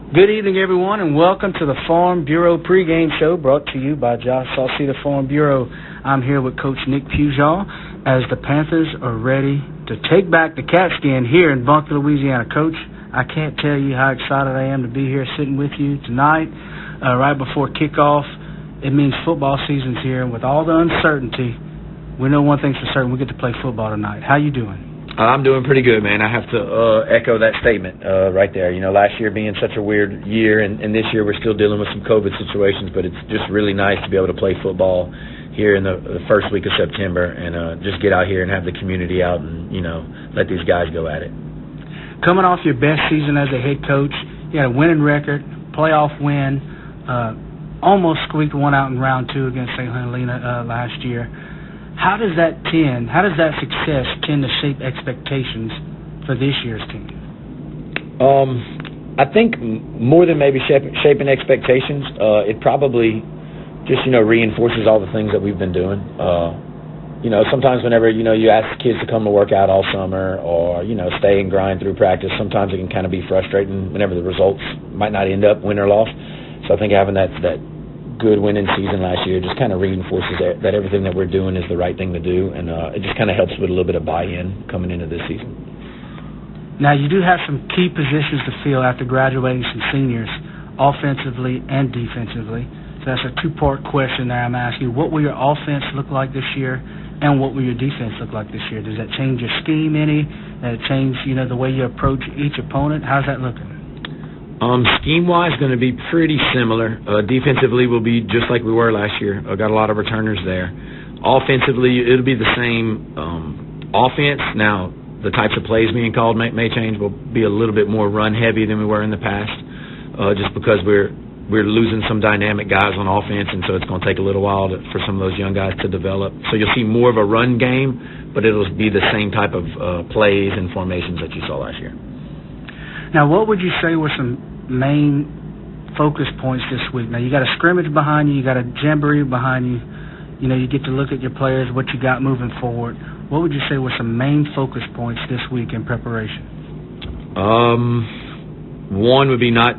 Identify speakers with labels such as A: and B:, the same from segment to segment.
A: Good evening, everyone, and welcome to the Farm Bureau pregame show brought to you by Sauseda Farm Bureau. I'm here with Coach Nick Pujol as the Panthers are ready to take back the catskin here in Bunker, Louisiana. Coach, I can't tell you how excited I am to be here sitting with you tonight, right before kickoff. It means football season's here, and with all the uncertainty, we know one thing's for certain: we get to play football tonight. How you doing?
B: I'm doing pretty good, man. I have to echo that statement right there. You know, last year being such a weird year, and this year we're still dealing with some COVID situations, but it's just really nice to be able to play football here in the first week of September and just get out here and have the community out and, you know, let these guys go at it.
A: Coming off your best season as a head coach, you had a winning record, playoff win, almost squeaked one out in round 2 against St. Helena last year. How does that success tend to shape expectations for this year's team?
B: I think more than maybe shaping expectations, it probably just, you know, reinforces all the things that we've been doing. You know, sometimes whenever, you know, you ask kids to come to work out all summer or, you know, stay and grind through practice, sometimes it can kind of be frustrating whenever the results might not end up win or loss. So I think having that good winning season last year just kind of reinforces that everything that we're doing is the right thing to do, and it just kind of helps with a little bit of buy-in coming into this season.
A: Now, you do have some key positions to fill after graduating some seniors, offensively and defensively. So that's a two-part question there I'm asking you. What will your offense look like this year, and what will your defense look like this year? Does that change your scheme any? Does it change, you know, the way you approach each opponent? How's that looking?
B: Scheme-wise, going to be pretty similar. Defensively, we'll be just like we were last year. Got a lot of returners there. Offensively, it'll be the same offense. Now, the types of plays being called may change. We'll be a little bit more run-heavy than we were in the past, just because we're losing some dynamic guys on offense, and so it's going to take a little while for some of those young guys to develop. So you'll see more of a run game, but it'll be the same type of plays and formations that you saw last year.
A: Now, what would you say were some main focus points this week? Now, you got a scrimmage behind you, you got a jamboree behind you. You know, you get to look at your players, what you got moving forward. What would you say were some main focus points this week in preparation?
B: One would be not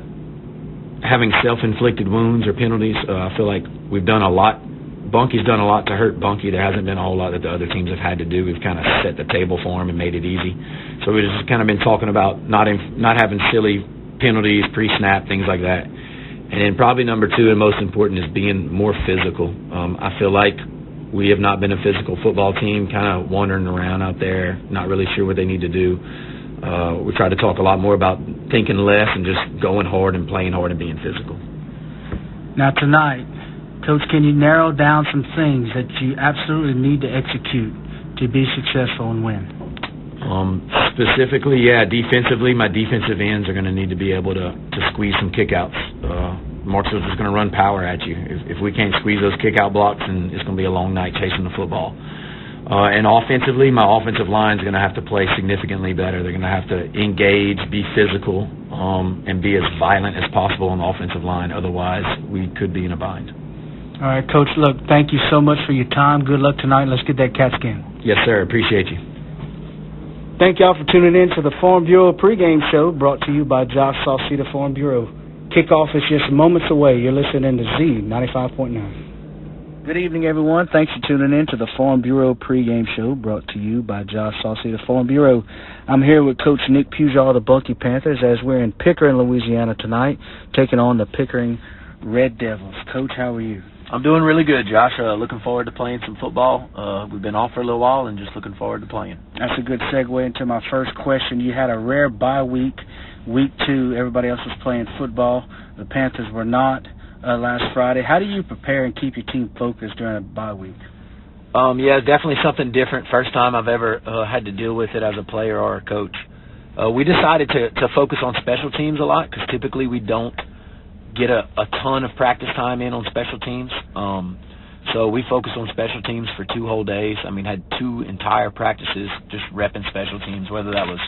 B: having self-inflicted wounds or penalties. I feel like we've done a lot. Bunky's done a lot to hurt Bunky. There hasn't been a whole lot that the other teams have had to do. We've kind of set the table for him and made it easy. So we've just kind of been talking about not having silly penalties, pre-snap, things like that. And then probably number 2 and most important is being more physical. I feel like we have not been a physical football team, kind of wandering around out there, not really sure what they need to do. We try to talk a lot more about thinking less and just going hard and playing hard and being physical.
A: Now tonight, Coach, can you narrow down some things that you absolutely need to execute to be successful and win?
B: Specifically, defensively, my defensive ends are going to need to be able to squeeze some kickouts. Marshall's just going to run power at you. If we can't squeeze those kickout blocks, then it's going to be a long night chasing the football. And offensively, my offensive line is going to have to play significantly better. They're going to have to engage, be physical, and be as violent as possible on the offensive line. Otherwise, we could be in a bind.
A: All right, Coach, look, thank you so much for your time. Good luck tonight. Let's get that catskin.
B: Yes, sir. Appreciate you.
A: Thank y'all for tuning in to the Farm Bureau pregame show brought to you by Sauseda Farm Bureau. Kickoff is just moments away. You're listening to Z 95.9. Good evening, everyone. Thanks for tuning in to the Farm Bureau pregame show brought to you by Sauseda Farm Bureau. I'm here with Coach Nick Pujol of the Bunky Panthers as we're in Pickering, Louisiana tonight, taking on the Pickering Red Devils. Coach, how are you?
C: I'm doing really good, Josh. Looking forward to playing some football. We've been off for a little while and just looking forward to playing.
A: That's a good segue into my first question. You had a rare bye week, week 2. Everybody else was playing football. The Panthers were not last Friday. How do you prepare and keep your team focused during a bye week?
C: Definitely something different. First time I've ever had to deal with it as a player or a coach. We decided to focus on special teams a lot because typically we don't get a ton of practice time in on special teams. So we focused on special teams for 2 whole days. I mean, had 2 entire practices just repping special teams, whether that was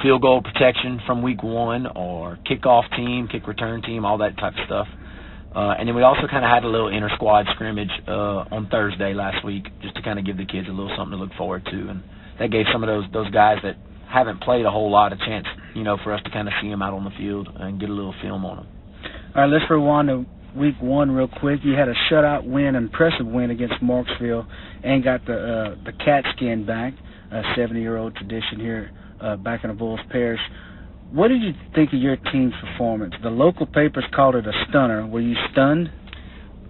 C: field goal protection from week 1 or kickoff team, kick return team, all that type of stuff. And then we also kind of had a little inter-squad scrimmage on Thursday last week just to kind of give the kids a little something to look forward to. And that gave some of those guys that haven't played a whole lot a chance for us to kind of see them out on the field and get a little film on them.
A: All right, let's rewind to week 1 real quick. You had a shutout win, an impressive win against Marksville, and got the cat skin back, a 70-year-old tradition here back in the Bulls Parish. What did you think of your team's performance? The local papers called it a stunner. Were you stunned?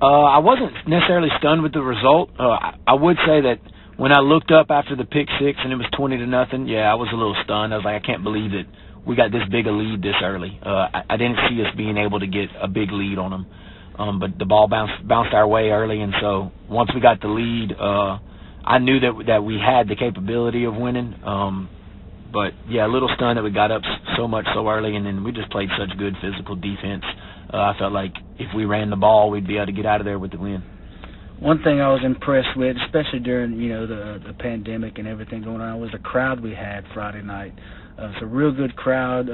C: I wasn't necessarily stunned with the result. I would say that when I looked up after the pick six and it was 20-0, yeah, I was a little stunned. I was like, I can't believe that we got this big a lead this early. I didn't see us being able to get a big lead on them. But the ball bounced our way early, and so once we got the lead, I knew that we had the capability of winning. But, yeah, a little stunned that we got up so much so early, and then we just played such good physical defense. I felt like if we ran the ball, we'd be able to get out of there with the win.
A: One thing I was impressed with, especially during the pandemic and everything going on, was the crowd we had Friday night. It's a real good crowd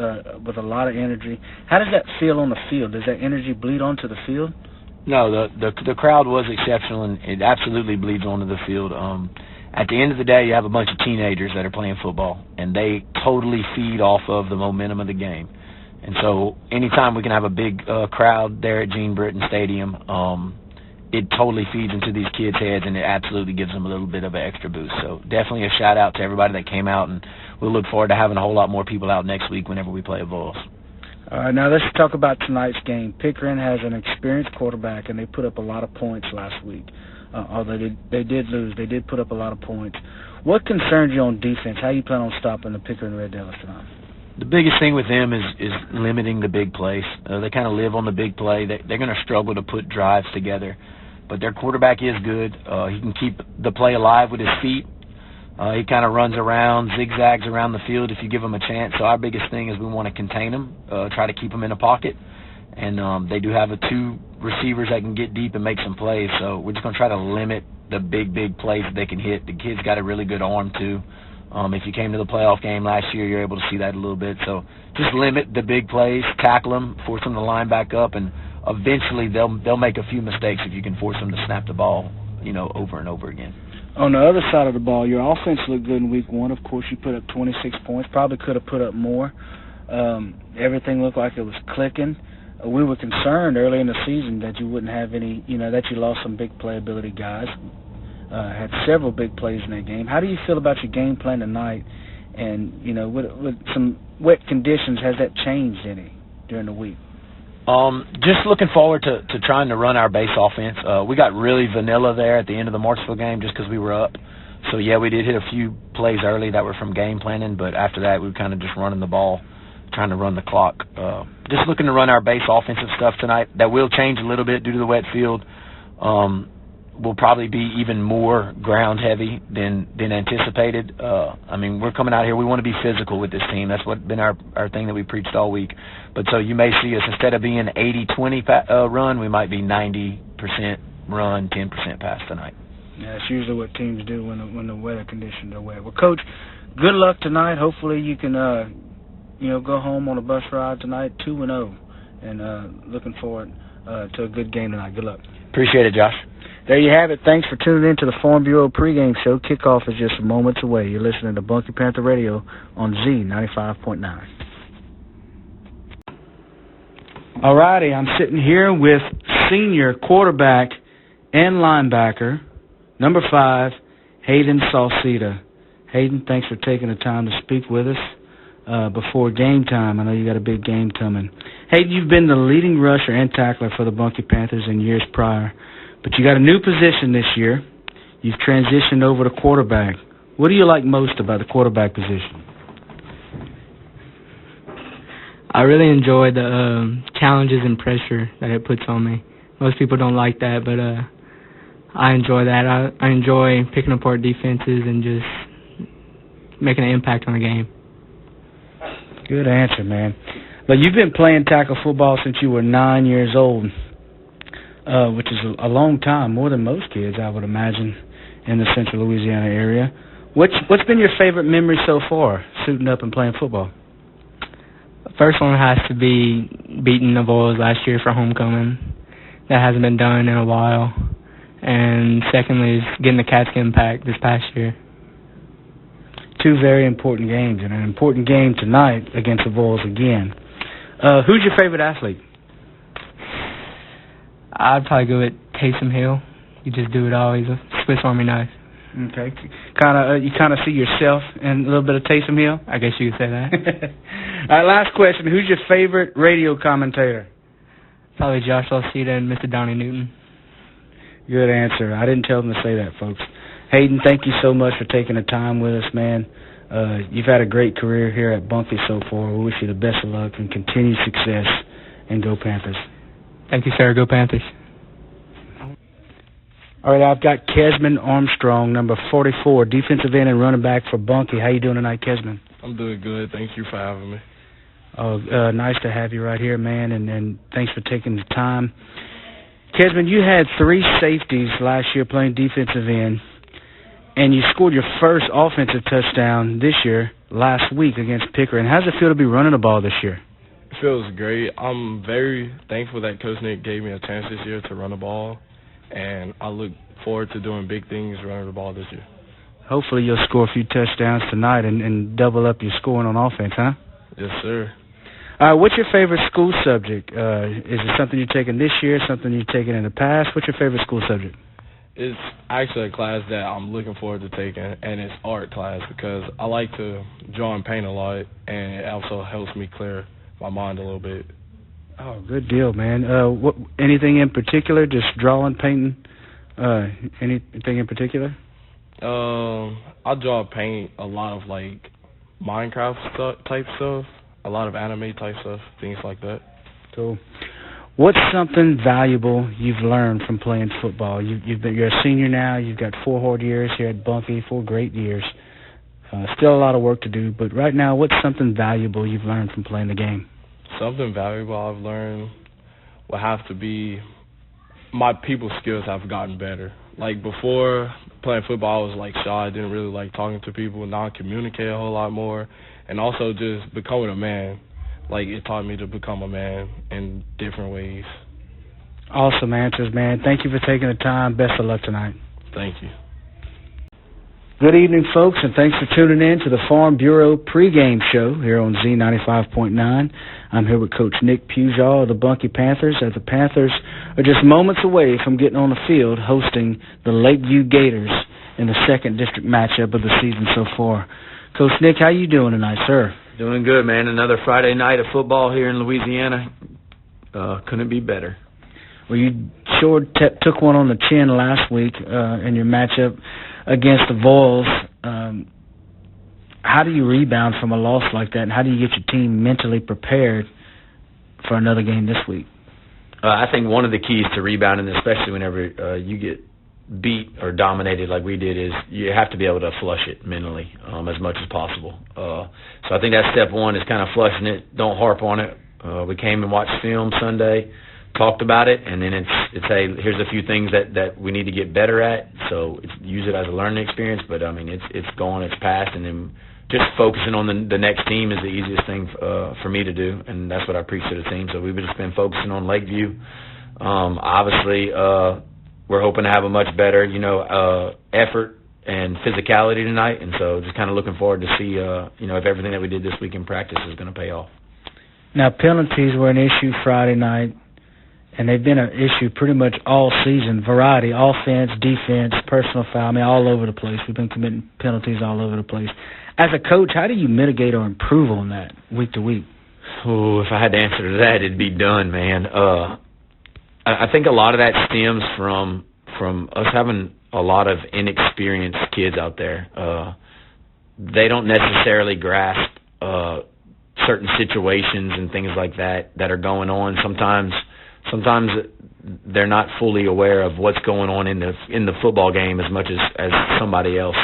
A: with a lot of energy. How does that feel on the field? Does that energy bleed onto the field?
C: No, the crowd was exceptional, and it absolutely bleeds onto the field. At the end of the day, you have a bunch of teenagers that are playing football, and they totally feed off of the momentum of the game. And so anytime we can have a big crowd there at Gene Britton Stadium, it totally feeds into these kids' heads, and it absolutely gives them a little bit of an extra boost. So definitely a shout-out to everybody that came out, and we'll look forward to having a whole lot more people out next week whenever we play Bulls.
A: All right, now let's talk about tonight's game. Pickering has an experienced quarterback, and they put up a lot of points last week. Although they did lose, they did put up a lot of points. What concerns you on defense? How you plan on stopping the Pickering Red Devils tonight?
C: The biggest thing with them is limiting the big plays. They kind of live on the big play. They're going to struggle to put drives together. But their quarterback is good. He can keep the play alive with his feet. He kind of runs around, zigzags around the field if you give him a chance. So our biggest thing is we want to contain him, try to keep him in a pocket. And they do have 2 receivers that can get deep and make some plays. So we're just going to try to limit the big plays that they can hit. The kid's got a really good arm, too. If you came to the playoff game last year, you're able to see that a little bit. So just limit the big plays, tackle them, force them to line back up, and eventually they'll make a few mistakes if you can force them to snap the ball, over and over again.
A: On the other side of the ball, your offense looked good in week 1. Of course, you put up 26 points. Probably could have put up more. Everything looked like it was clicking. We were concerned early in the season that you wouldn't have any, that you lost some big playability guys. Had several big plays in that game. How do you feel about your game plan tonight? And, with some wet conditions, has that changed any during the week?
C: Just looking forward to trying to run our base offense. We got really vanilla there at the end of the Marksville game just because we were up. So, yeah, we did hit a few plays early that were from game planning, but after that we were kind of just running the ball, trying to run the clock. Just looking to run our base offensive stuff tonight. That will change a little bit due to the wet field. Will probably be even more ground heavy than anticipated. We're coming out here. We want to be physical with this team. That's what been our thing that we preached all week. But so you may see us, instead of being 80-20 run, we might be 90% run, 10% pass tonight.
A: Yeah, that's usually what teams do when the weather conditions are wet. Well, Coach, good luck tonight. Hopefully you can go home on a bus ride tonight 2-0, and looking forward to a good game tonight. Good luck.
C: Appreciate it, Josh.
A: There you have it. Thanks for tuning in to the Farm Bureau pregame show. Kickoff is just moments away. You're listening to Bunky Panther Radio on Z95.9. All righty, I'm sitting here with senior quarterback and linebacker, number 5, Hayden Sauseda. Hayden, thanks for taking the time to speak with us before game time. I know you got a big game coming. Hayden, you've been the leading rusher and tackler for the Bunky Panthers in years prior. But you got a new position this year. You've transitioned over to quarterback. What do you like most about the quarterback position?
D: I really enjoy the challenges and pressure that it puts on me. Most people don't like that, but I enjoy that. I enjoy picking apart defenses and just making an impact on the game.
A: Good answer, man. But you've been playing tackle football since you were 9 years old. Which is a long time, more than most kids, I would imagine, in the central Louisiana area. What's been your favorite memory so far, suiting up and playing football?
D: The first one has to be beating the Bulls last year for homecoming. That hasn't been done in a while. And secondly is getting the catskin pack this past year.
A: two very important games, and an important game tonight against the Vols again. Who's your favorite athlete?
D: I'd probably go with Taysom Hill. You just do it all. He's a Swiss Army knife.
A: Okay. You kind of see yourself in a little bit of Taysom Hill?
D: I guess you could say that.
A: All right, last question. Who's your favorite radio commentator?
D: Probably Josh Sauseda and Mr. Donnie Newton.
A: Good answer. I didn't tell them to say that, folks. Hayden, thank you so much for taking the time with us, man. You've had a great career here at Bunkie so far. We wish you the best of luck and continued success, and go Panthers.
D: Thank you, sir. Go Panthers.
A: All right, I've got Kesmond Armstrong, number 44, defensive end and running back for Bunkie. How you doing tonight, Kesmond?
E: I'm doing good. Thank you for having me.
A: Nice to have you right here, man, and thanks for taking the time. Kesmond, you had 3 safeties last year playing defensive end, and you scored your first offensive touchdown this year, last week against Pickering. How does it feel to be running the ball this year?
E: It feels great. I'm very thankful that Coach Nick gave me a chance this year to run the ball, and I look forward to doing big things running the ball this year.
A: Hopefully you'll score a few touchdowns tonight and double up your scoring on offense, huh?
E: Yes, sir.
A: What's your favorite school subject? Is it something you're taking this year, something you've taken in the past? What's your favorite school subject?
E: It's actually a class that I'm looking forward to taking, and it's art class because I like to draw and paint a lot, and it also helps me clear my mind a little bit.
A: Oh, good deal, man. Anything in particular? Just drawing, painting? Anything in particular?
E: I draw and paint a lot of like Minecraft type stuff, a lot of anime type stuff, things like that.
A: Cool. What's something valuable you've learned from playing football? You're a senior now. You've got 4 hard years here at Bunkie, 4 great years. Still a lot of work to do, but right now, what's something valuable you've learned from playing the game?
E: Something valuable I've learned would have to be my people skills have gotten better. Like before playing football, I was like shy. I didn't really like talking to people. Now I communicate a whole lot more, and also just becoming a man. Like it taught me to become a man in different ways.
A: Awesome answers, man. Thank you for taking the time. Best of luck tonight.
E: Thank you.
A: Good evening, folks, and thanks for tuning in to the Farm Bureau pregame show here on Z95.9. I'm here with Coach Nick Pujol of the Bunkie Panthers, as the Panthers are just moments away from getting on the field hosting the Lakeview Gators in the 2nd district matchup of the season so far. Coach Nick, how you doing tonight, sir?
B: Doing good, man. Another Friday night of football here in Louisiana. Couldn't be better.
A: Well, you sure took one on the chin last week in your matchup against the Vols. How do you rebound from a loss like that, and how do you get your team mentally prepared for another game this week?
B: I think one of the keys to rebounding, especially whenever you get beat or dominated like we did, is you have to be able to flush it mentally as much as possible. So I think that's step one, is kind of flushing it. Don't harp on it. We came and watched film Sunday, talked about it, and then it's hey, here's a few things that we need to get better at. So use it as a learning experience. But I mean, it's gone, it's past, and then just focusing on the next team is the easiest thing for me to do, and that's what I preach to the team. So we've just been focusing on Lakeview. Obviously, we're hoping to have a much better, effort and physicality tonight, and so just kind of looking forward to see, if everything that we did this week in practice is going to pay off.
A: Now, penalties were an issue Friday night, and they've been an issue pretty much all season. Variety, offense, defense, personal foul, all over the place. We've been committing penalties all over the place. As a coach, how do you mitigate or improve on that week to week?
B: Oh, if I had to answer to that, it'd be done, man. I think a lot of that stems from us having a lot of inexperienced kids out there. They don't necessarily grasp certain situations and things like that are going on. Sometimes they're not fully aware of what's going on in the football game as much as somebody else,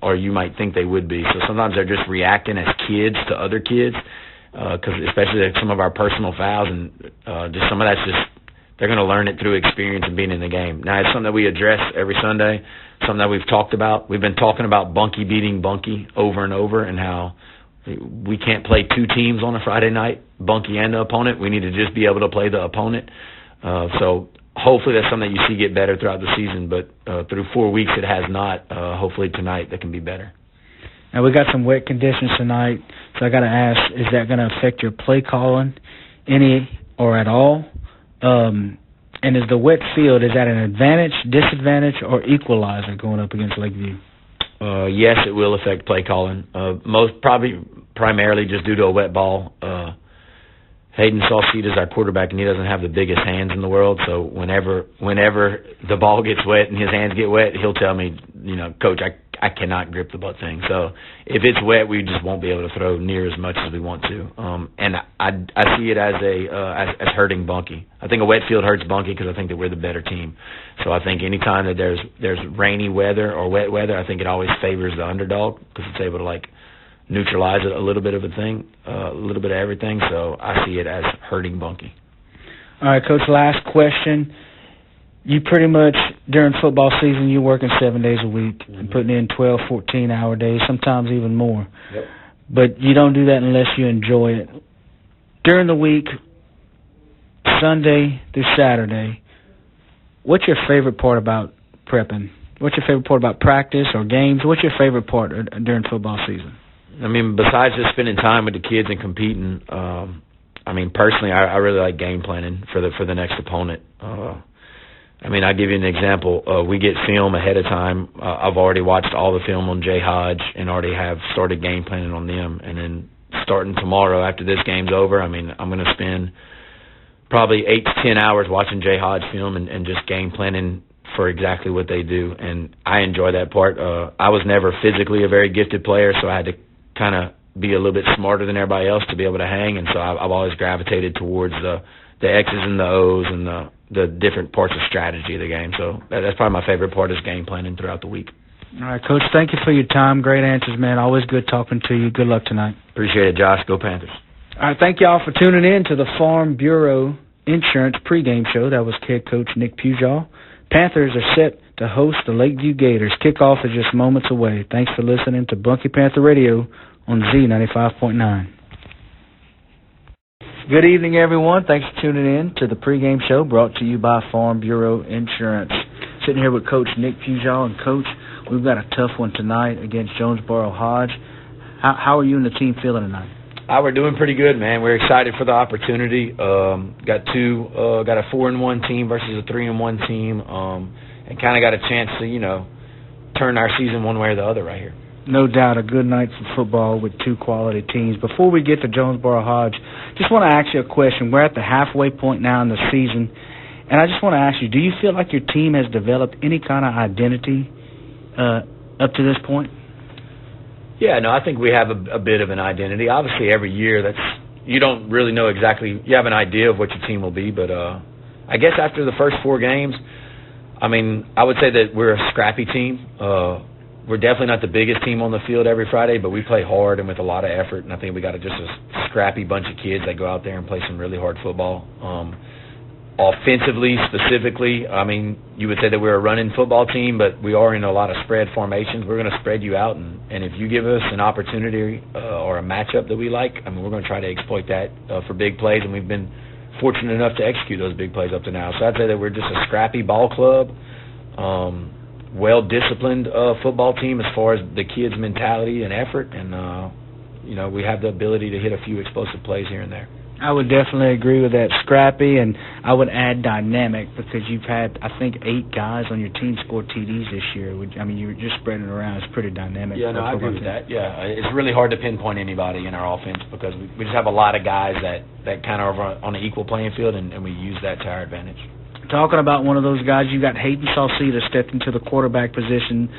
B: or you might think they would be. So sometimes they're just reacting as kids to other kids, because especially some of our personal fouls and just some of that's just, they're going to learn it through experience and being in the game. Now, it's something that we address every Sunday, something that we've talked about. We've been talking about Bunkie beating Bunkie over and over, and how we can't play 2 teams on a Friday night, Bunkie and the opponent. We need to just be able to play the opponent. So hopefully that's something that you see get better throughout the season, but through 4 weeks it has not. Hopefully tonight that can be better.
A: Now, we got some wet conditions tonight, so I got to ask, is that going to affect your play calling any or at all? And is the wet field, is that an advantage, disadvantage, or equalizer going up against Lakeview?
B: Yes, it will affect play calling. Primarily just due to a wet ball. Hayden Sauseda is our quarterback, and he doesn't have the biggest hands in the world. So whenever the ball gets wet and his hands get wet, he'll tell me, Coach, I cannot grip the butt thing. So if it's wet, we just won't be able to throw near as much as we want to. And I see it as as hurting Bunkie. I think a wet field hurts Bunkie because I think that we're the better team. So I think anytime that there's rainy weather or wet weather, I think it always favors the underdog because it's able to neutralize it a little bit of a little bit of everything. So I see it as hurting Bunkie.
A: All right, Coach, last question. You pretty much, during football season, you're working 7 days a week and putting in 12, 14-hour days, sometimes even more.
B: Yep.
A: But you don't do that unless you enjoy it. During the week, Sunday through Saturday, what's your favorite part about prepping? What's your favorite part about practice or games? What's your favorite part during football season?
B: I mean, besides just spending time with the kids and competing, personally, I really like game planning for the next opponent. I'll give you an example. We get film ahead of time. I've already watched all the film on Jay Hodge and already have started game planning on them. And then starting tomorrow after this game's over, I'm going to spend probably 8 to 10 hours watching Jay Hodge film and just game planning for exactly what they do. And I enjoy that part. I was never physically a very gifted player, so I had to kind of be a little bit smarter than everybody else to be able to hang. And so I've always gravitated towards the X's and the O's and the different parts of strategy of the game. So that's probably my favorite part is game planning throughout the week.
A: All right, Coach, thank you for your time. Great answers, man. Always good talking to you. Good luck tonight.
B: Appreciate it, Josh. Go Panthers.
A: All right, thank you all for tuning in to the Farm Bureau Insurance pregame show. That was head coach Nick Pujol. Panthers are set to host the Lakeview Gators. Kickoff is just moments away. Thanks for listening to Bunkie Panther Radio on Z95.9. Good evening, everyone. Thanks for tuning in to the pregame show brought to you by Farm Bureau Insurance. Sitting here with Coach Nick Pujol. And, Coach, we've got a tough one tonight against Jonesboro Hodge. How are you and the team feeling tonight?
B: We're doing pretty good, man. We're excited for the opportunity. Got a 4-1 team versus a 3-1 team, and kind of got a chance to, turn our season one way or the other right here.
A: No doubt, a good night for football with two quality teams. Before we get to Jonesboro Hodge, just want to ask you a question. We're at the halfway point now in the season, and I just want to ask you, do you feel like your team has developed any kind of identity up to this point?
B: Yeah, no, I think we have a bit of an identity. Obviously, every year you don't really know exactly. You have an idea of what your team will be, but I guess after the first 4 games, I would say that we're a scrappy team. We're definitely not the biggest team on the field every Friday, but we play hard and with a lot of effort, and I think we got just a scrappy bunch of kids that go out there and play some really hard football. Offensively, specifically, you would say that we're a running football team, but we are in a lot of spread formations. We're going to spread you out, and if you give us an opportunity or a matchup that we like, we're going to try to exploit that for big plays, and we've been fortunate enough to execute those big plays up to now. So I'd say that we're just a scrappy ball club, well-disciplined football team as far as the kids' mentality and effort, and we have the ability to hit a few explosive plays here and there.
A: I would definitely agree with that, scrappy, and I would add dynamic because you've had, I think, 8 guys on your team score TDs this year. You're just spreading it around. It's pretty dynamic.
B: Yeah, no, I agree with that. Yeah, it's really hard to pinpoint anybody in our offense because we just have a lot of guys that kind of are on an equal playing field, and we use that to our advantage.
A: Talking about one of those guys, you got Hayden Sauseda stepped into the quarterback position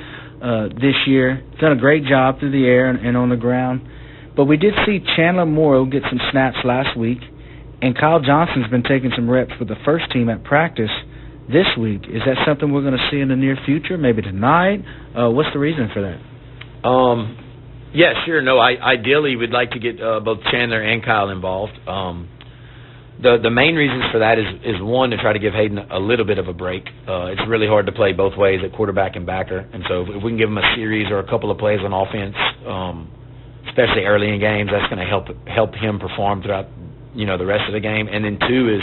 A: this year. Done a great job through the air and on the ground. But we did see Chandler Morrow get some snaps last week, and Kyle Johnson's been taking some reps with the first team at practice this week. Is that something we're going to see in the near future, maybe tonight? What's the reason for that?
B: Yeah, sure. No, ideally we'd like to get both Chandler and Kyle involved. The main reasons for that is one, to try to give Hayden a little bit of a break. It's really hard to play both ways at quarterback and backer, and so if we can give him a series or a couple of plays on offense, especially early in games, that's going to help him perform throughout the rest of the game. And then 2 is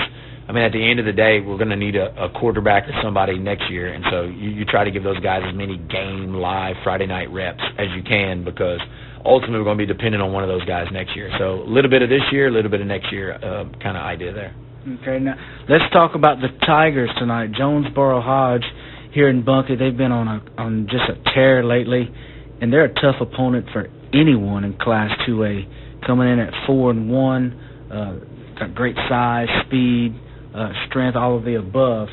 B: I mean, at the end of the day, we're going to need a quarterback or somebody next year, and so you try to give those guys as many game, live, Friday night reps as you can, because ultimately we're going to be dependent on one of those guys next year. So a little bit of this year, a little bit of next year kind of idea there.
A: Okay, now let's talk about the Tigers tonight. Jonesboro Hodge here in Bunkie, they've been on just a tear lately, and they're a tough opponent for anyone in Class 2A, coming in at 4-1, got great size, speed, strength, all of the above.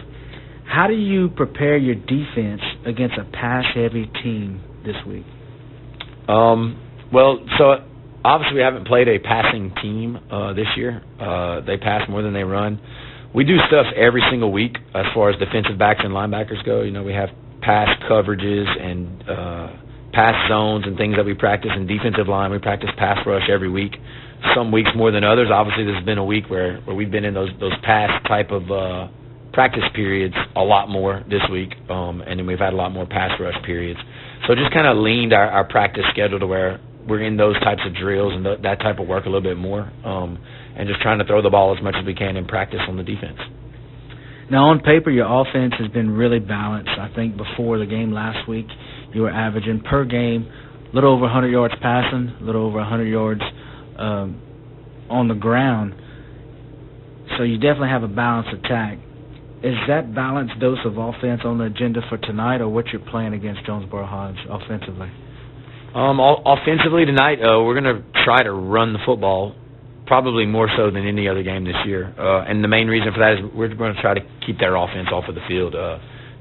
A: How do you prepare your defense against a pass-heavy team this week?
B: Well, so obviously we haven't played a passing team this year. They pass more than they run. We do stuff every single week as far as defensive backs and linebackers go. You know, we have pass coverages and pass zones and things that we practice. In defensive line, we practice pass rush every week. Some weeks more than others. Obviously, there's been a week where we've been in those pass type of practice periods a lot more this week, and then we've had a lot more pass rush periods. So just kind of leaned our practice schedule to where we're in those types of drills and that type of work a little bit more, and just trying to throw the ball as much as we can in practice on the defense.
A: Now, on paper, your offense has been really balanced. I think before the game last week, you were averaging per game a little over 100 yards passing, a little over 100 yards on the ground. So you definitely have a balanced attack. Is that balanced dose of offense on the agenda for tonight, or what's your plan against Jonesboro Hodge offensively?
B: Offensively tonight, we're going to try to run the football probably more so than any other game this year. And the main reason for that is we're going to try to keep their offense off of the field.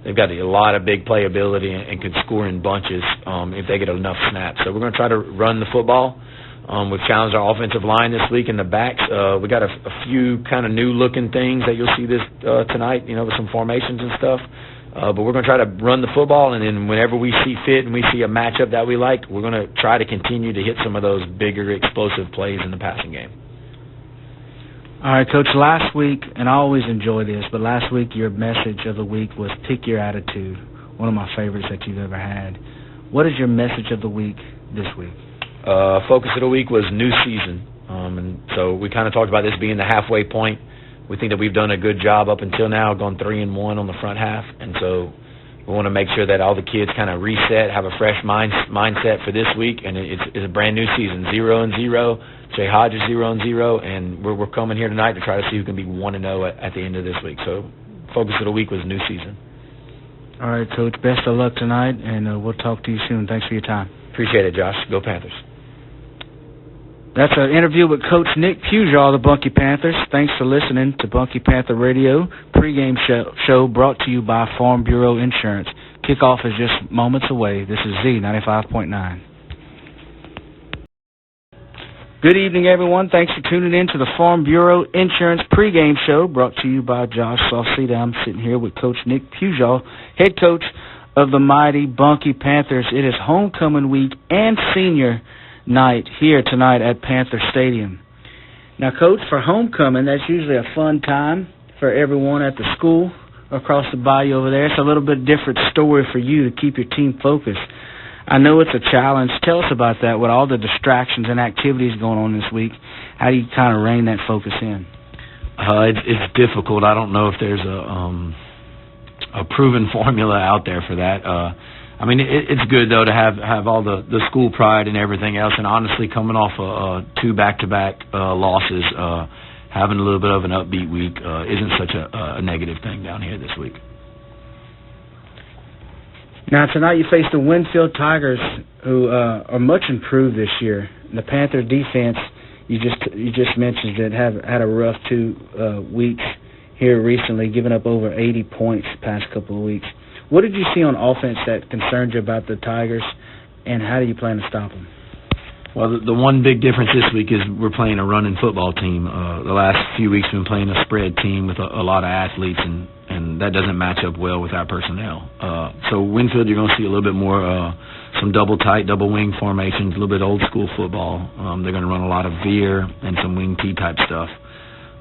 B: They've got a lot of big playability and can score in bunches if they get enough snaps. So we're going to try to run the football. We've challenged our offensive line this week in the backs. We got a few kind of new-looking things that you'll see this tonight, you know, with some formations and stuff. But we're going to try to run the football, and then whenever we see fit and we see a matchup that we like, we're going to try to continue to hit some of those bigger, explosive plays in the passing game.
A: All right, Coach, last week, and I always enjoy this, but last week your message of the week was pick your attitude, one of my favorites that you've ever had. What is your message of the week this week?
B: Focus of the week was new season, and so we kind of talked about this being the halfway point. We think that we've done a good job up until now, gone 3-1 on the front half, and so we want to make sure that all the kids kind of reset, have a fresh mindset for this week, and it's a brand new season, 0-0. Jay Hodge is 0-0, and we're coming here tonight to try to see who can be 1-0 at the end of this week. So focus of the week was new season.
A: All right, Coach, best of luck tonight, and we'll talk to you soon. Thanks for your time.
B: Appreciate it, Josh. Go Panthers.
A: That's an interview with Coach Nick Pujol of the Bunkie Panthers. Thanks for listening to Bunkie Panther Radio pregame show brought to you by Farm Bureau Insurance. Kickoff is just moments away. This is Z95.9. Good evening, everyone. Thanks for tuning in to the Farm Bureau Insurance pregame show brought to you by Josh Sauseda. I'm sitting here with Coach Nick Pujol, head coach of the mighty Bunkie Panthers. It is homecoming week and senior night here tonight at Panther Stadium. Now, Coach, for homecoming, that's usually a fun time for everyone at the school across the bayou over there. It's a little bit different story for you to keep your team focused. I know it's a challenge. Tell us about that with all the distractions and activities going on this week. How do you kind of rein that focus in?
B: It's difficult. I don't know if there's a proven formula out there for that. I mean, it's good, though, to have all the school pride and everything else. And honestly, coming off 2 back-to-back losses, having a little bit of an upbeat week isn't such a negative thing down here this week.
A: Now, tonight you face the Winfield Tigers, who are much improved this year. The Panther defense, you just mentioned it, have had a rough 2 weeks here recently, giving up over 80 points the past couple of weeks. What did you see on offense that concerned you about the Tigers, and how do you plan to stop them?
B: Well, the one big difference this week is we're playing a running football team. The last few weeks we've been playing a spread team with a lot of athletes, and that doesn't match up well with our personnel. So Winfield, you're going to see a little bit more some double tight, double wing formations, a little bit old school football. They're going to run a lot of veer and some wing T type stuff.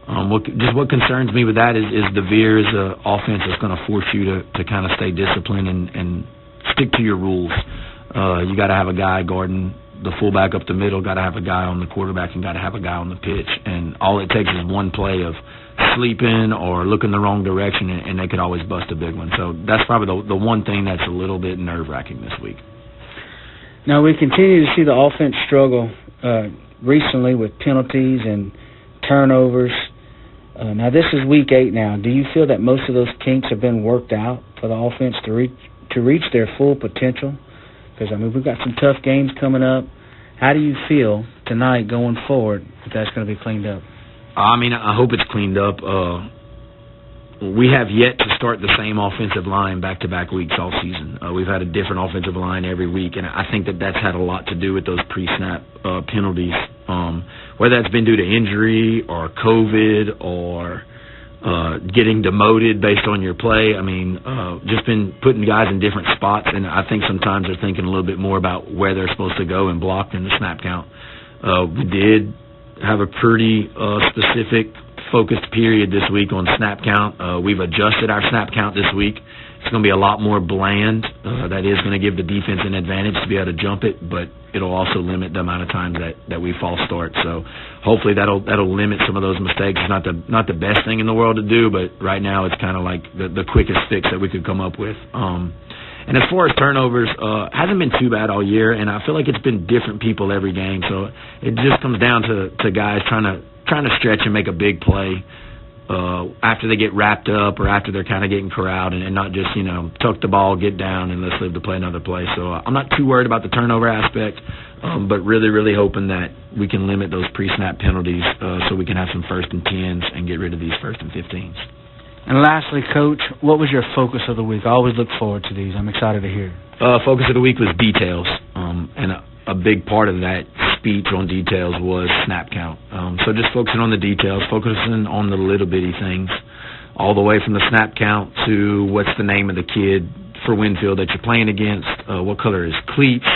B: What concerns me with that is the veer is an offense that's going to force you to kind of stay disciplined and stick to your rules. You got to have a guy guarding the fullback up the middle, got to have a guy on the quarterback, and got to have a guy on the pitch. And all it takes is one play of sleeping or looking the wrong direction, and they could always bust a big one. So that's probably the one thing that's a little bit nerve-wracking this week.
A: Now, we continue to see the offense struggle recently with penalties and turnovers. Now, this is week 8 now. Do you feel that most of those kinks have been worked out for the offense to reach their full potential? Because, I mean, we've got some tough games coming up. How do you feel tonight going forward if that's going to be cleaned up?
B: I mean, I hope it's cleaned up. We have yet to start the same offensive line back-to-back weeks all season. We've had a different offensive line every week, and I think that's had a lot to do with those pre-snap penalties, whether that's been due to injury or COVID or getting demoted based on your play. I mean, just been putting guys in different spots, and I think sometimes they're thinking a little bit more about where they're supposed to go and block than the snap count. We did have a pretty specific focused period this week on snap count. We've adjusted our snap count this week. It's going to be a lot more bland. That is going to give the defense an advantage to be able to jump it, but it'll also limit the amount of times that we false start. So hopefully that'll limit some of those mistakes. It's not the best thing in the world to do, but right now it's kind of like the quickest fix that we could come up with. And as far as turnovers, hasn't been too bad all year, and I feel like it's been different people every game. So it just comes down to guys trying to stretch and make a big play after they get wrapped up or after they're kind of getting corralled, and not just, tuck the ball, get down, and let's live to play another play. So I'm not too worried about the turnover aspect, but really, really hoping that we can limit those pre-snap penalties so we can have some 1st and 10s and get rid of these 1st and 15s.
A: And lastly, Coach, what was your focus of the week? I always look forward to these. I'm excited to hear.
B: Focus of the week was details, and a big part of that speech on details was snap count. So just focusing on the details, focusing on the little bitty things, all the way from the snap count to what's the name of the kid for Winfield that you're playing against, what color his cleats,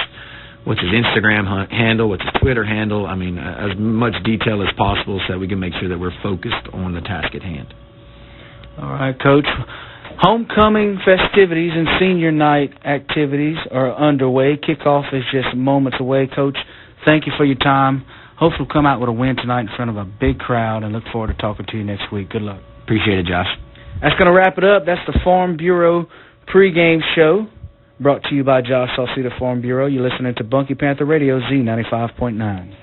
B: what's his Instagram handle, what's his Twitter handle. I mean, as much detail as possible so that we can make sure that we're focused on the task at hand.
A: All right, Coach. Homecoming festivities and senior night activities are underway. Kickoff is just moments away. Coach, thank you for your time. Hopefully we'll come out with a win tonight in front of a big crowd, and look forward to talking to you next week. Good luck.
B: Appreciate it, Josh.
A: That's going to wrap it up. That's the Farm Bureau pregame show brought to you by Josh Sauseda Farm Bureau. You're listening to Bunky Panther Radio, Z95.9.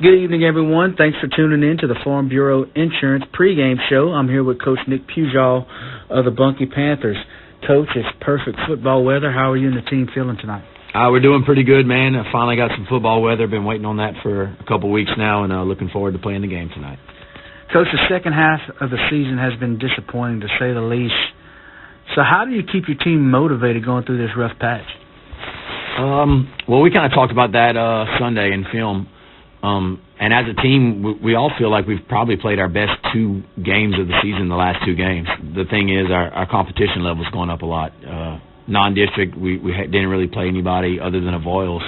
A: Good evening, everyone. Thanks for tuning in to the Farm Bureau Insurance pregame show. I'm here with Coach Nick Pujol of the Bunky Panthers. Coach, it's perfect football weather. How are you and the team feeling tonight?
B: We're doing pretty good, man. I finally got some football weather. Been waiting on that for a couple weeks now, and looking forward to playing the game tonight.
A: Coach, the second half of the season has been disappointing, to say the least. So how do you keep your team motivated going through this rough patch?
B: Well, we kind of talked about that Sunday in film. And as a team, we all feel like we've probably played our best 2 games of the season, the last 2 games. The thing is, our competition level's gone up a lot. Non-district, we didn't really play anybody other than Avoyles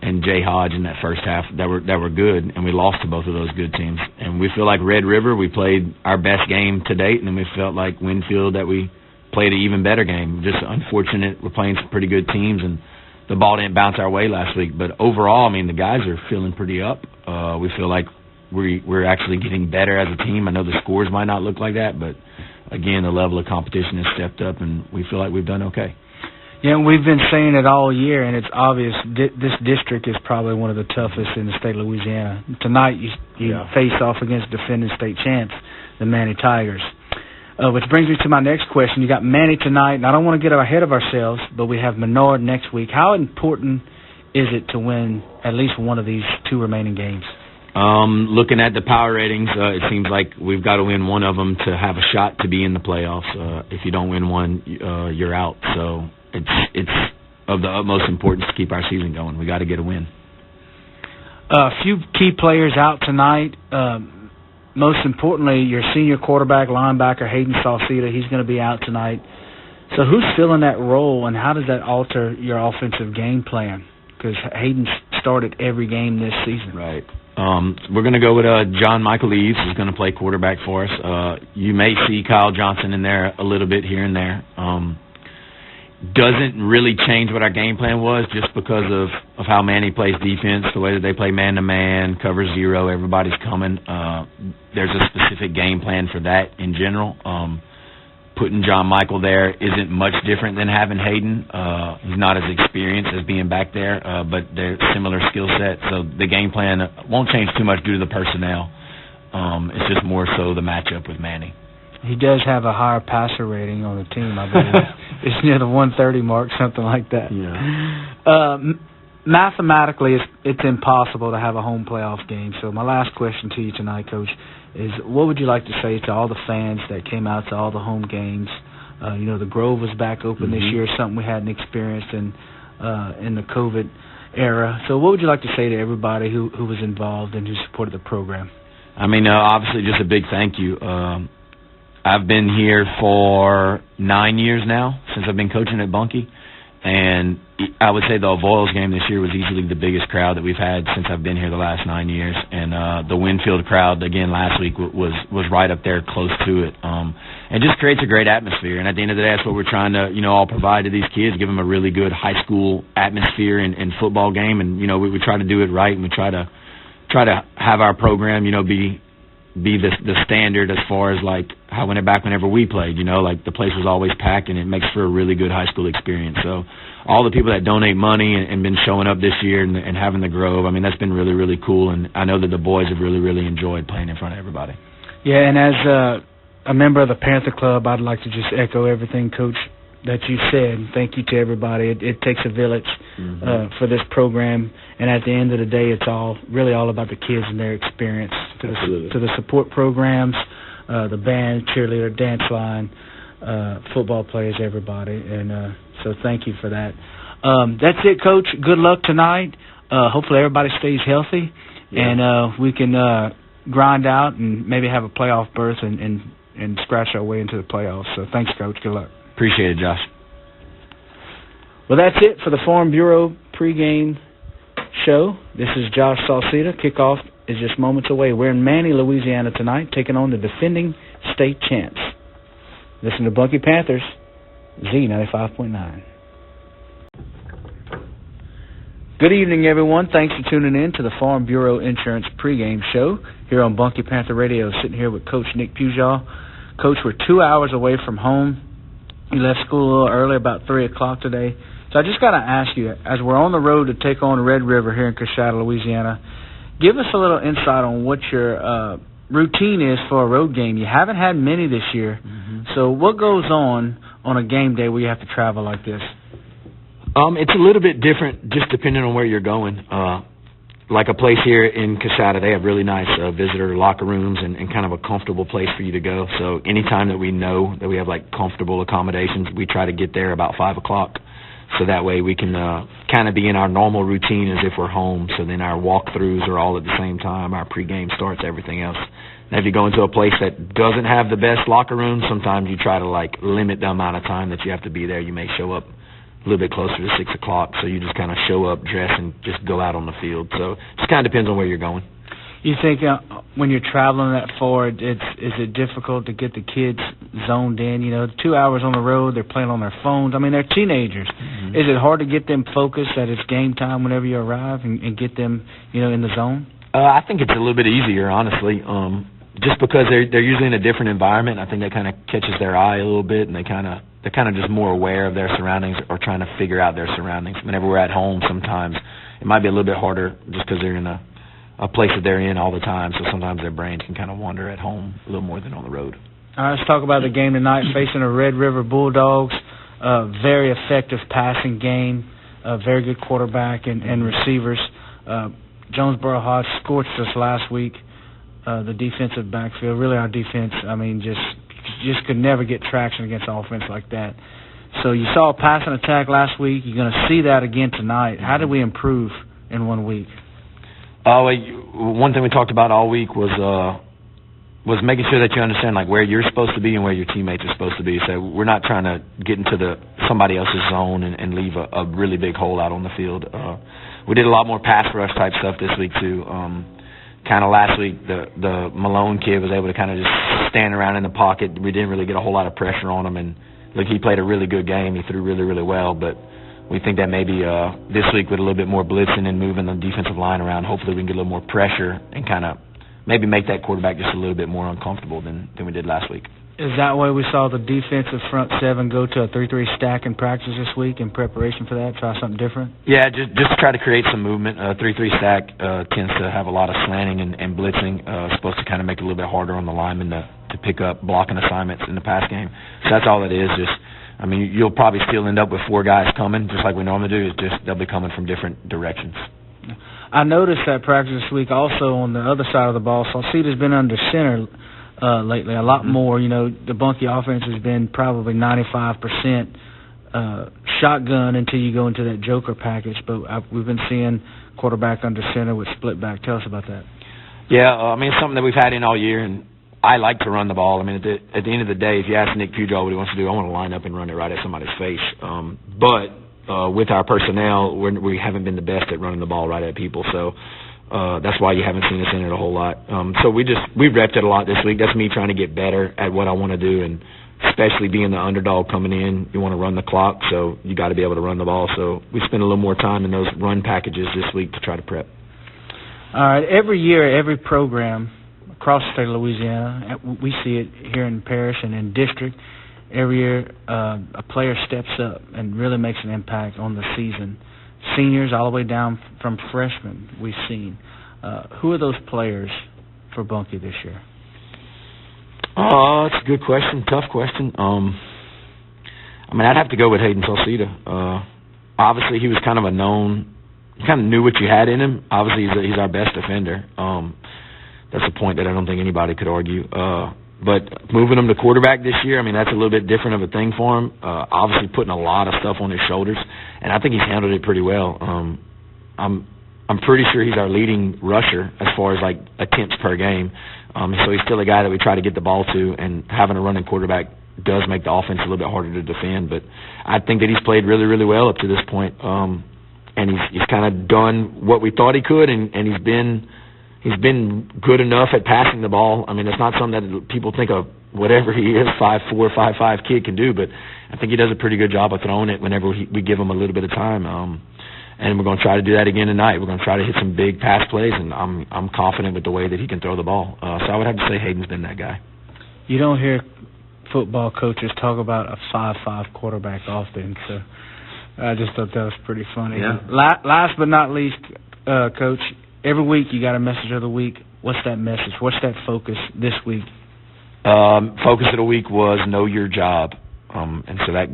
B: and Jay Hodge in that first half that were good, and we lost to both of those good teams. And we feel like Red River, we played our best game to date, and then we felt like Winfield that we played an even better game. Just unfortunate, we're playing some pretty good teams, and the ball didn't bounce our way last week. But overall, I mean, the guys are feeling pretty up. We feel like we're actually getting better as a team. I know the scores might not look like that, but, again, the level of competition has stepped up, and we feel like we've done okay.
A: Yeah, we've been saying it all year, and it's obvious this district is probably one of the toughest in the state of Louisiana. Tonight you face off against defending state champs, the Manny Tigers. Which brings me to my next question. You got Manny tonight, and I don't want to get ahead of ourselves, but we have Menard next week. How important is it to win at least one of these 2 remaining games?
B: Looking at the power ratings, it seems like we've got to win one of them to have a shot to be in the playoffs. If you don't win one, you're out. So it's of the utmost importance to keep our season going. We got to get a win.
A: A few key players out tonight. Most importantly, your senior quarterback, linebacker, Hayden Sauseda, he's going to be out tonight. So who's filling that role, and how does that alter your offensive game plan? Because Hayden started every game this season.
B: Right. We're going to go with John Michael Eves, who's going to play quarterback for us. You may see Kyle Johnson in there a little bit here and there. Doesn't really change what our game plan was just because of how Manny plays defense, the way that they play man-to-man, cover 0, everybody's coming. there's a specific game plan for that in general. Putting John Michael there isn't much different than having Hayden. He's not as experienced as being back there, but they're similar skill sets. So the game plan won't change too much due to the personnel. It's just more so the matchup with Manny.
A: He does have a higher passer rating on the team, I believe. It's near the 130 mark, something like that.
B: Yeah.
A: Mathematically, it's impossible to have a home playoff game. So my last question to you tonight, Coach, is what would you like to say to all the fans that came out to all the home games? The Grove was back open this year, something we hadn't experienced in the COVID era. So what would you like to say to everybody who was involved and who supported the program?
B: I mean, obviously just a big thank you. I've been here for 9 years now, since I've been coaching at Bunkie, and I would say the Avoyelles game this year was easily the biggest crowd that we've had since I've been here the last 9 years, and the Winfield crowd, again, last week was right up there close to it. And just creates a great atmosphere, and at the end of the day, that's what we're trying to, all provide to these kids, give them a really good high school atmosphere and football game, and, we try to do it right, and we try to have our program, be the standard as far as like how whenever we played, like the place was always packed, and it makes for a really good high school experience. So all the people that donate money and been showing up this year and having the Grove, I mean, that's been really, really cool, and I know that the boys have really, really enjoyed playing in front of everybody.
A: Yeah, and as a member of the Panther Club, I'd like to just echo everything, Coach, that you said. Thank you to everybody. It takes a village for this program, and at the end of the day, it's really all about the kids and their experience. To the support programs, the band, cheerleader, dance line, football players, everybody, and so thank you for that. That's it, Coach. Good luck tonight. Hopefully everybody stays healthy, and we can grind out and maybe have a playoff berth and scratch our way into the playoffs. So thanks, Coach. Good luck.
B: Appreciate it, Josh.
A: Well, that's it for the Farm Bureau pregame show. This is Josh Sauseda. Kickoff is just moments away. We're in Manny, Louisiana tonight, taking on the defending state champs. Listen to Bunkie Panthers, Z95.9. Good evening, everyone. Thanks for tuning in to the Farm Bureau Insurance pregame show here on Bunkie Panther Radio. Sitting here with Coach Nick Pujol. Coach, we're 2 hours away from home. You left school a little early, about 3 o'clock today. So I just got to ask you, as we're on the road to take on Red River here in Coshada, Louisiana, give us a little insight on what your routine is for a road game. You haven't had many this year. So what goes on a game day where you have to travel like this?
B: It's a little bit different just depending on where you're going. Like a place here in Coshada, they have really nice visitor locker rooms and kind of a comfortable place for you to go. So anytime that we know that we have like comfortable accommodations, we try to get there about 5 o'clock. So that way we can kind of be in our normal routine as if we're home. So then our walkthroughs are all at the same time. Our pregame starts, everything else. Now if you go into a place that doesn't have the best locker room, sometimes you try to like limit the amount of time that you have to be there. You may show up a little bit closer to 6 o'clock, so you just kind of show up, dress, and just go out on the field. So it just kind of depends on where you're going.
A: You think when you're traveling that far, is it difficult to get the kids zoned in? 2 hours on the road, they're playing on their phones. I mean, they're teenagers. Is it hard to get them focused that it's game time whenever you arrive and get them, in the zone?
B: I think it's a little bit easier, honestly, just because they're usually in a different environment. I think that kind of catches their eye a little bit, and they're kind of just more aware of their surroundings or trying to figure out their surroundings. Whenever we're at home, sometimes it might be a little bit harder just because they're in a place that they're in all the time, so sometimes their brains can kind of wander at home a little more than on the road.
A: All right, let's talk about the game tonight, facing the Red River Bulldogs. Very effective passing game, very good quarterback and receivers. Jonesboro Hodge scorched us last week, the defensive backfield. Really, our defense, just could never get traction against offense like that. So you saw a passing attack last week. You're going to see that again tonight. How did we improve in 1 week?
B: One thing we talked about all week was making sure that you understand like where you're supposed to be and where your teammates are supposed to be. So we're not trying to get into somebody else's zone and leave a really big hole out on the field. We did a lot more pass rush type stuff this week too. Kind of last week, the Malone kid was able to kind of just stand around in the pocket. We didn't really get a whole lot of pressure on him, and look, he played a really good game. He threw really, really well, but we think that maybe this week with a little bit more blitzing and moving the defensive line around, hopefully we can get a little more pressure and kind of maybe make that quarterback just a little bit more uncomfortable than we did last week.
A: Is that why we saw the defensive front seven go to a 3-3 stack in practice this week in preparation for that? Try something different?
B: Yeah, just to try to create some movement. 3-3 stack tends to have a lot of slanting and blitzing. It's supposed to kind of make it a little bit harder on the linemen to pick up blocking assignments in the pass game. So that's all it is. You'll probably still end up with 4 guys coming, just like we normally do. It's just they'll be coming from different directions.
A: I noticed that practice this week also on the other side of the ball. Sauseda's been under center lately a lot more. The Bunkie offense has been probably 95% shotgun until you go into that joker package. But we've been seeing quarterback under center with split back. Tell us about that.
B: Yeah, it's something that we've had in all year, and I like to run the ball. At the end of the day, if you ask Nick Pujol what he wants to do, I want to line up and run it right at somebody's face. But with our personnel, we haven't been the best at running the ball right at people. So that's why you haven't seen us in it a whole lot. So we repped it a lot this week. That's me trying to get better at what I want to do, and especially being the underdog coming in, you want to run the clock, so you got to be able to run the ball. So we spend a little more time in those run packages this week to try to prep.
A: All right. Every year, every program across the state of Louisiana, we see it here in Parish and in District. Every year, a player steps up and really makes an impact on the season. Seniors all the way down from freshmen we've seen. Who are those players for Bunkie this year?
B: It's a good question, tough question. I'd have to go with Hayden Sauseda. Obviously, he was kind of a known. You kind of knew what you had in him. Obviously, he's our best defender. That's a point that I don't think anybody could argue. But moving him to quarterback this year, that's a little bit different of a thing for him. Obviously, putting a lot of stuff on his shoulders, and I think he's handled it pretty well. I'm pretty sure he's our leading rusher as far as attempts per game. So he's still a guy that we try to get the ball to, and having a running quarterback does make the offense a little bit harder to defend. But I think that he's played really, really well up to this point, and he's kind of done what we thought he could, and he's been good enough at passing the ball. It's not something that people think of whatever he is, 5'4", 5'5" kid can do, but I think he does a pretty good job of throwing it whenever we give him a little bit of time. And we're going to try to do that again tonight. We're going to try to hit some big pass plays, and I'm confident with the way that he can throw the ball. So I would have to say Hayden's been that guy.
A: You don't hear football coaches talk about a 5'5" quarterback often, so I just thought that was pretty funny.
B: Yeah.
A: Last but not least, Coach, every week you got a message of the week. What's that message? What's that focus this week?
B: Focus of the week was know your job. And so that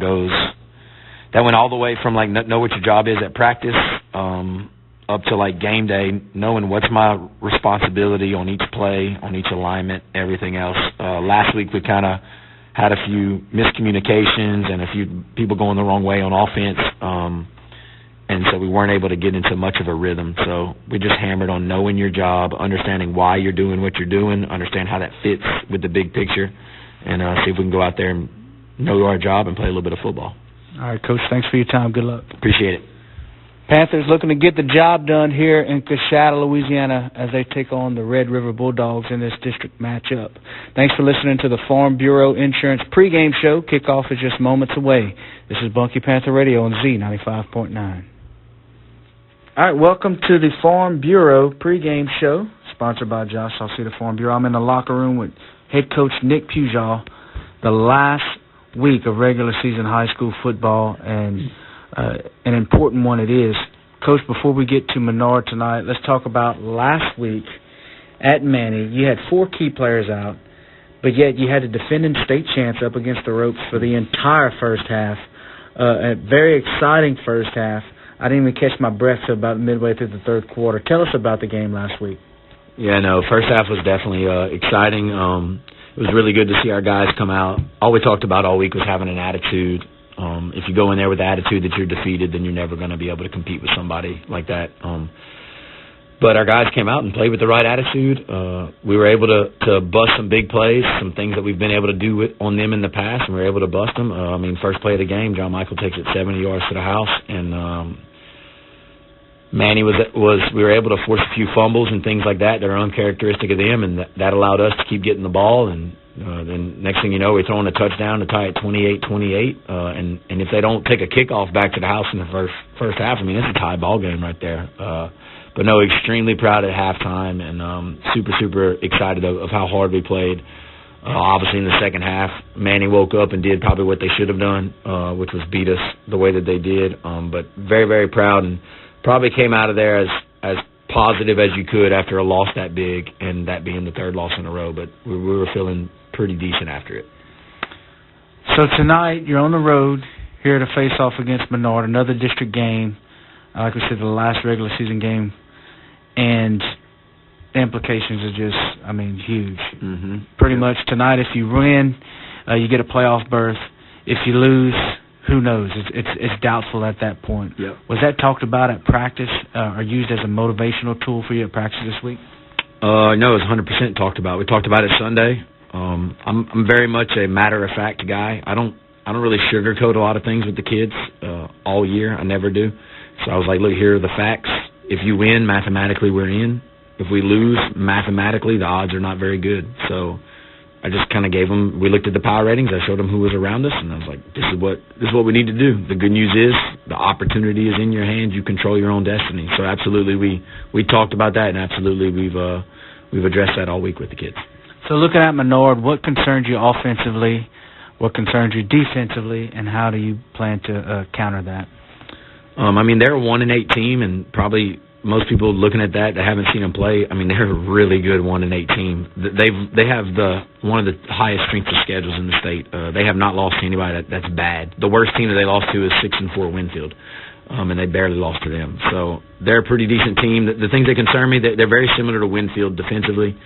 B: went all the way from know what your job is at practice up to game day, knowing what's my responsibility on each play, on each alignment, everything else. Last week we kind of had a few miscommunications and a few people going the wrong way on offense. And so we weren't able to get into much of a rhythm. So we just hammered on knowing your job, understanding why you're doing what you're doing, understand how that fits with the big picture, and see if we can go out there and know our job and play a little bit of football.
A: All right, Coach, thanks for your time. Good luck.
B: Appreciate it.
A: Panthers looking to get the job done here in Coshada, Louisiana, as they take on the Red River Bulldogs in this district matchup. Thanks for listening to the Farm Bureau Insurance pregame show. Kickoff is just moments away. This is Bunkie Panther Radio on Z95.9. All right, welcome to the Farm Bureau pregame show, sponsored by Josh Sauseda Farm Bureau. I'm in the locker room with head coach Nick Pujol. The last week of regular season high school football, and an important one it is. Coach, before we get to Menard tonight, let's talk about last week at Manny. You had 4 key players out, but yet you had a defending state champs up against the ropes for the entire first half. A very exciting first half. I didn't even catch my breath till about midway through the third quarter. Tell us about the game last week.
B: Yeah, no, first half was definitely exciting. It was really good to see our guys come out. All we talked about all week was having an attitude. If you go in there with the attitude that you're defeated, then you're never going to be able to compete with somebody like that. But our guys came out and played with the right attitude. We were able to bust some big plays, some things that we've been able to do on them in the past, and we were able to bust them. First play of the game, John Michael takes it 70 yards to the house, and Manny we were able to force a few fumbles and things like that are uncharacteristic of them, and that allowed us to keep getting the ball. And then next thing you know, we're throwing a touchdown to tie it 28-28. And if they don't take a kickoff back to the house in the first half, it's a tie ball game right there. But no, extremely proud at halftime, and super excited of how hard we played. Obviously, in the second half, Manny woke up and did probably what they should have done, which was beat us the way that they did. But very proud, and probably came out of there as positive as you could after a loss that big, and that being the third loss in a row. But we were feeling pretty decent after it.
A: So tonight, you're on the road here to face off against Menard, another district game. Like we said, the last regular season game. And the implications are just, huge.
B: Mm-hmm.
A: Pretty much tonight, if you win, you get a playoff berth. If you lose, who knows? It's doubtful at that point.
B: Yep.
A: Was that talked about at practice or used as a motivational tool for you at practice this week?
B: No, it was 100% talked about. We talked about it Sunday. I'm very much a matter-of-fact guy. I don't really sugarcoat a lot of things with the kids all year. I never do. So I was like, look, here are the facts. If you win, mathematically we're in. If we lose, mathematically the odds are not very good. So I just kind of gave them. We looked at the power ratings. I showed them who was around us, and I was like, this is what we need to do. The good news is the opportunity is in your hands. You control your own destiny. So absolutely, we talked about that, and absolutely we've addressed that all week with the kids.
A: So looking at Menard, what concerns you offensively, what concerns you defensively, and how do you plan to counter that?
B: They're a 1-8 team, and probably most people looking at that haven't seen them play. They're a really good 1-8 team. They have one of the highest strength of schedules in the state. They have not lost to anybody that's bad. The worst team that they lost to is 6-4 Winfield, and they barely lost to them. So they're a pretty decent team. The things that concern me, they're very similar to Winfield defensively.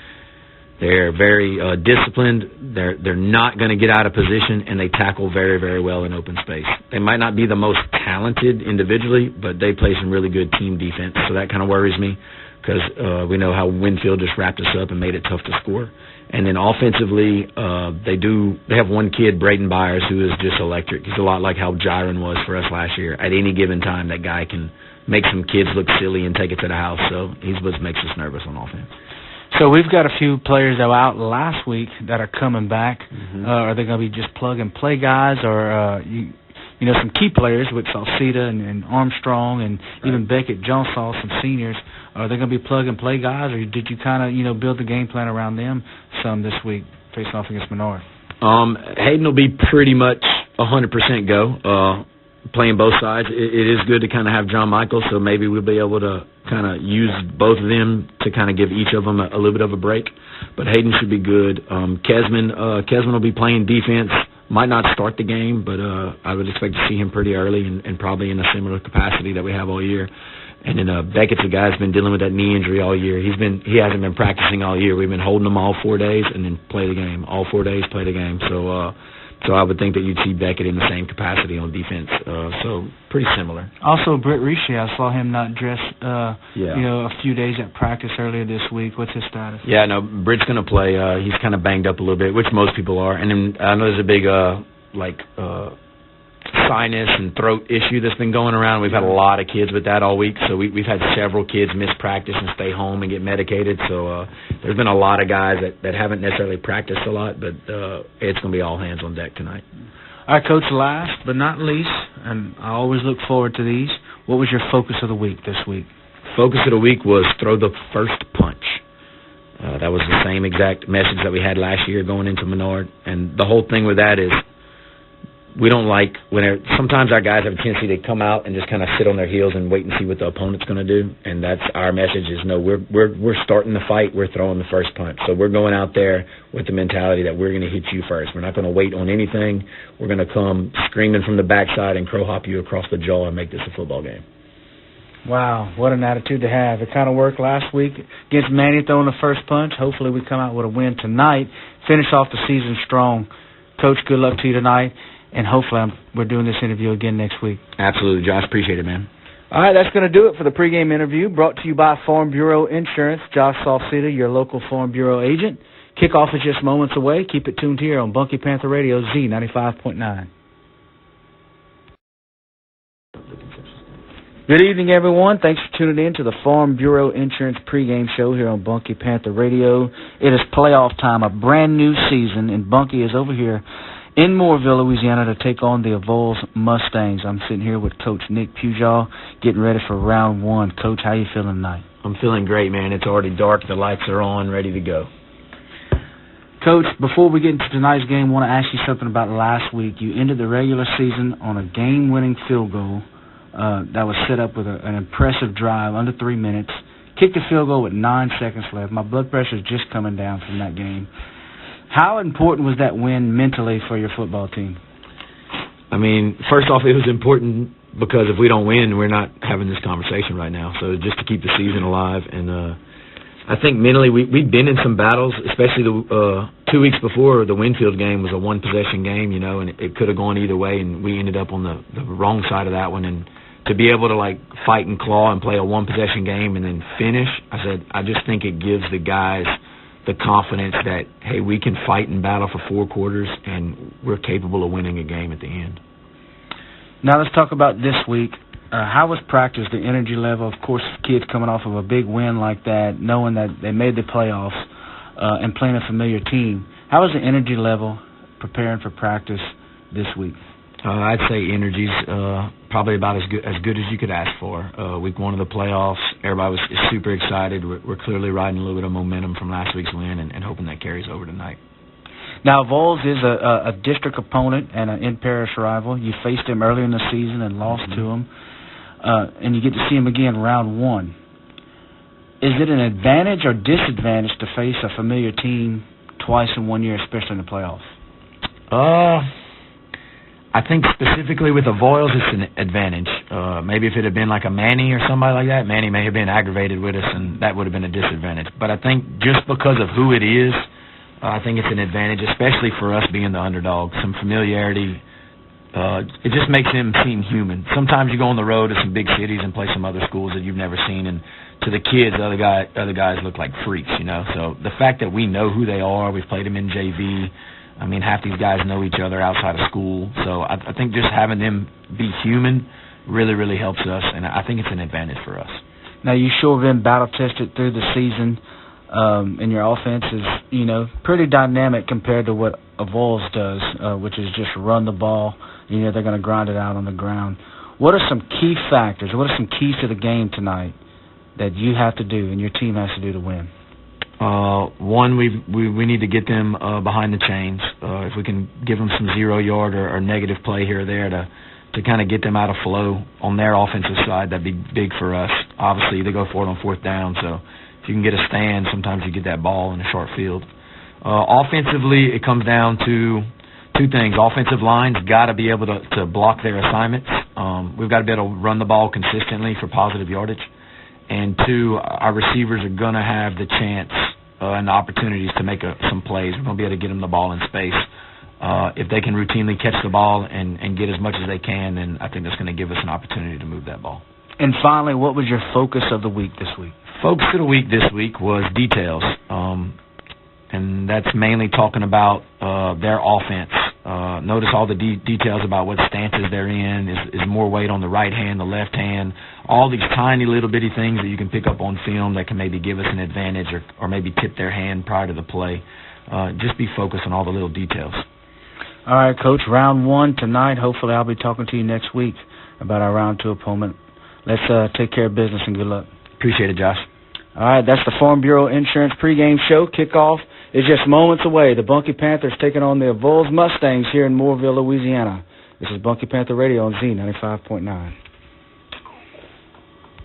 B: They're very disciplined. They're not going to get out of position, and they tackle very well in open space. They might not be the most talented individually, but they play some really good team defense, so that kind of worries me because we know how Winfield just wrapped us up and made it tough to score. And then offensively, they have one kid, Braden Byers, who is just electric. He's a lot like how Jiren was for us last year. At any given time, that guy can make some kids look silly and take it to the house, so he's what makes us nervous on offense.
A: So we've got a few players that were out last week that are coming back.
B: Mm-hmm.
A: Are they going to be just plug-and-play guys, or some key players with Sauseda and Armstrong and even Beckett, John Saul, some seniors? Are they going to be plug-and-play guys, or did you kind of build the game plan around them some this week, facing off against Menard?
B: Hayden will be pretty much 100% go. Playing both sides, it is good to kind of have John Michael, so maybe we'll be able to kind of use both of them to kind of give each of them a little bit of a break. But Hayden should be good. Kesmond will be playing defense. Might not start the game, but I would expect to see him pretty early and probably in a similar capacity that we have all year. And then Beckett's a guy who's been dealing with that knee injury all year. He hasn't been practicing all year. We've been holding him all 4 days and then play the game. All 4 days, play the game. So I would think that you'd see Beckett in the same capacity on defense. So pretty similar.
A: Also, Britt Riche, I saw him not dress, a few days at practice earlier this week. What's his status?
B: Yeah, no, Britt's going to play. He's kind of banged up a little bit, which most people are. And then I know there's a big sinus and throat issue that's been going around. We've had a lot of kids with that all week, so we've had several kids miss practice and stay home and get medicated. So there's been a lot of guys that haven't necessarily practiced a lot, but it's going to be all hands on deck tonight.
A: All right, Coach, last but not least, and I always look forward to these, what was your focus of the week this week?
B: Focus of the week was throw the first punch. That was the same exact message that we had last year going into Menard, and the whole thing with that is we don't like sometimes our guys have a tendency to come out and just kind of sit on their heels and wait and see what the opponent's going to do, and that's our message is no, we're starting the fight, we're throwing the first punch. So we're going out there with the mentality that we're going to hit you first. We're not going to wait on anything. We're going to come screaming from the backside and crow hop you across the jaw and make this a football game.
A: Wow, what an attitude to have. It kind of worked last week against Manny throwing the first punch. Hopefully we come out with a win tonight, finish off the season strong. Coach, good luck to you tonight. And hopefully we're doing this interview again next week.
B: Absolutely, Josh. Appreciate it, man.
A: All right, that's going to do it for the pregame interview brought to you by Farm Bureau Insurance. Josh Sauseda, your local Farm Bureau agent. Kickoff is just moments away. Keep it tuned here on Bunky Panther Radio, Z95.9. Good evening, everyone. Thanks for tuning in to the Farm Bureau Insurance pregame show here on Bunky Panther Radio. It is playoff time, a brand new season, and Bunky is over here in Mooreville, Louisiana, to take on the Avols Mustangs. I'm sitting here with Coach Nick Pujol, getting ready for round one. Coach, how you feeling tonight?
B: I'm feeling great, man. It's already dark. The lights are on, ready to go.
A: Coach, before we get into tonight's game, I want to ask you something about last week. You ended the regular season on a game-winning field goal that was set up with an impressive drive under 3 minutes. Kicked the field goal with 9 seconds left. My blood pressure is just coming down from that game. How important was that win mentally for your football team?
B: I mean, first off, it was important because if we don't win, we're not having this conversation right now. So just to keep the season alive. And I think mentally we'd been in some battles, especially the 2 weeks before. The Winfield game was a one-possession game, you know, and it could have gone either way, and we ended up on the wrong side of that one. And to be able to, like, fight and claw and play a one-possession game and then finish, I just think it gives the guys the confidence that, hey, we can fight and battle for 4 quarters, and we're capable of winning a game at the end.
A: Now let's talk about this week. How was practice, the energy level? Of course, kids coming off of a big win like that, knowing that they made the playoffs and playing a familiar team. How was the energy level preparing for practice this week?
B: I'd say energy's probably about as good as you could ask for. Week 1 of the playoffs, everybody is super excited. We're clearly riding a little bit of momentum from last week's win and hoping that carries over tonight.
A: Now, Vols is a district opponent and an in-parish rival. You faced him earlier in the season and lost to him, and you get to see him again round 1. Is it an advantage or disadvantage to face a familiar team twice in 1 year, especially in the playoffs?
B: I think specifically with the Voiles, it's an advantage. Maybe if it had been like a Manny or somebody like that, Manny may have been aggravated with us, and that would have been a disadvantage. But I think just because of who it is, I think it's an advantage, especially for us being the underdog. Some familiarity, it just makes them seem human. Sometimes you go on the road to some big cities and play some other schools that you've never seen, and to the kids, other guys look like freaks, you know. So the fact that we know who they are, we've played them in JV. I mean, half these guys know each other outside of school. So I think just having them be human really, really helps us, and I think it's an advantage for us.
A: Now, you sure have been battle-tested through the season, and your offense is, you know, pretty dynamic compared to what Vols does, which is just run the ball. You know, they're going to grind it out on the ground. What are some key factors, what are some keys to the game tonight that you have to do and your team has to do to win?
B: One, we need to get them behind the chains. If we can give them some 0-yard or negative play here or there to kind of get them out of flow on their offensive side, that'd be big for us. Obviously, they go for it on 4th down, so if you can get a stand, sometimes you get that ball in a short field. Offensively, it comes down to 2 things. Offensive line's got to be able to block their assignments. We've got to be able to run the ball consistently for positive yardage. And 2, our receivers are going to have the chance and the opportunities to make some plays. We're going to be able to get them the ball in space. If they can routinely catch the ball and get as much as they can, then I think that's going to give us an opportunity to move that ball.
A: And finally, what was your focus of the week this week?
B: Focus of the week this week was details. And that's mainly talking about their offense. Notice all the details about what stances they're in. Is more weight on the right hand, the left hand. All these tiny little bitty things that you can pick up on film that can maybe give us an advantage or maybe tip their hand prior to the play. Just be focused on all the little details.
A: All right, Coach, round 1 tonight. Hopefully I'll be talking to you next week about our round 2 opponent. Let's take care of business and good luck.
B: Appreciate it, Josh.
A: All right, that's the Farm Bureau Insurance pregame show. Kickoff is just moments away. The Bunkie Panthers taking on the Vols Mustangs here in Mooreville, Louisiana. This is Bunkie Panther Radio on Z95.9.